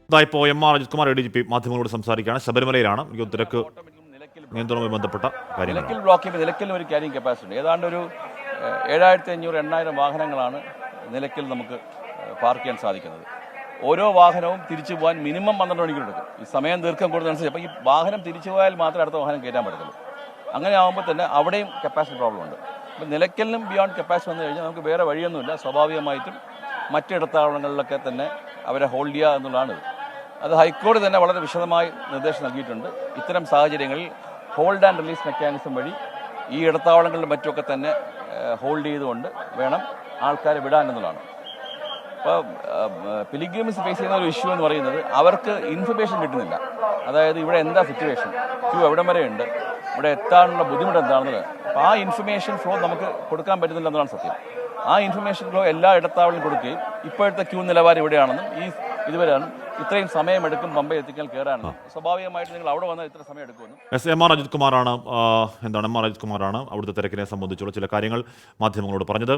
ഇപ്പോൾ M R Ajith Kumar ADGP മാധ്യമങ്ങളോട് സംസാരിക്കുകയാണ്. ശബരിമലയിലാണ് തിരക്ക് നിയന്ത്രണവുമായി ബന്ധപ്പെട്ട കാര്യങ്ങൾ. നിലയ്ക്കൽ ബ്ലോക്ക് ചെയ്യുമ്പോൾ നിലയ്ക്കലിന് ഒരു ക്യാരിങ് കപ്പാസിറ്റി ഉണ്ട്. ഏതാണ്ട് ഒരു 7500-8000 വാഹനങ്ങളാണ് നിലയ്ക്കൽ നമുക്ക് പാർക്ക് ചെയ്യാൻ സാധിക്കുന്നത്. ഓരോ വാഹനവും തിരിച്ചു പോകാൻ മിനിമം 12 മണിക്കൂർ എടുക്കും. ഈ സമയം ദീർഘം കൂടുന്നതനുസരിച്ച് അപ്പോൾ ഈ വാഹനം തിരിച്ചു പോയാൽ മാത്രമേ അടുത്ത വാഹനം കയറ്റാൻ പറ്റത്തുള്ളൂ. അങ്ങനെ ആകുമ്പോൾ തന്നെ അവിടെയും കപ്പാസിറ്റി പ്രോബ്ലം ഉണ്ട്. അപ്പോൾ നിലയ്ക്കലിനും ബിയോണ്ട് കപ്പാസിറ്റി വന്നു കഴിഞ്ഞാൽ നമുക്ക് വേറെ വഴിയൊന്നുമില്ല. സ്വാഭാവികമായിട്ടും മറ്റിടത്താവളങ്ങളിലൊക്കെ തന്നെ അവരെ ഹോൾഡ് ചെയ്യുക എന്നുള്ളതാണ്. അത് ഹൈക്കോടതി തന്നെ വളരെ വിശദമായി നിർദ്ദേശം നൽകിയിട്ടുണ്ട്. ഇത്തരം സാഹചര്യങ്ങളിൽ ഹോൾഡ് ആൻഡ് റിലീസ് മെക്കാനിസം വഴി ഈ ഇടത്താവളങ്ങളിലും മറ്റുമൊക്കെ തന്നെ ഹോൾഡ് ചെയ്തുകൊണ്ട് വേണം ആൾക്കാരെ വിടാൻ എന്നുള്ളതാണ്. ഇപ്പോൾ പിലിഗ്രിംസ് ഫേസ് ചെയ്യുന്ന ഒരു ഇഷ്യൂ എന്ന് പറയുന്നത് അവർക്ക് ഇൻഫർമേഷൻ കിട്ടുന്നില്ല. അതായത് ഇവിടെ എന്താ സിറ്റുവേഷൻ, ക്യൂ എവിടം വരെ ഉണ്ട്, ഇവിടെ എത്താനുള്ള ബുദ്ധിമുട്ട് എന്താണെന്നത്. അപ്പോൾ ആ ഇൻഫർമേഷൻ ഫ്ലോ നമുക്ക് കൊടുക്കാൻ പറ്റുന്നില്ല എന്നതാണ് സത്യം. ആ ഇൻഫർമേഷൻ ഫ്ലോ എല്ലാ ഇടത്താവളിലും കൊടുക്കുകയും ഇപ്പോഴത്തെ ക്യൂ നിലവാരം ഇവിടെയാണെന്നും ഇതുവരെയാണ് ഇത്രയും സമയമെടുക്കും പമ്പ എത്തിക്കാൻ കയറാനെന്നും സ്വാഭാവികമായിട്ട് നിങ്ങൾ അവിടെ വന്നാൽ ഇത്ര സമയം എടുക്കുമെന്നും. എം ആർ അജിത് കുമാറാണ് അവിടുത്തെ തിരക്കിനെ സംബന്ധിച്ചുള്ള ചില കാര്യങ്ങൾ മാധ്യമങ്ങളോട് പറഞ്ഞത്.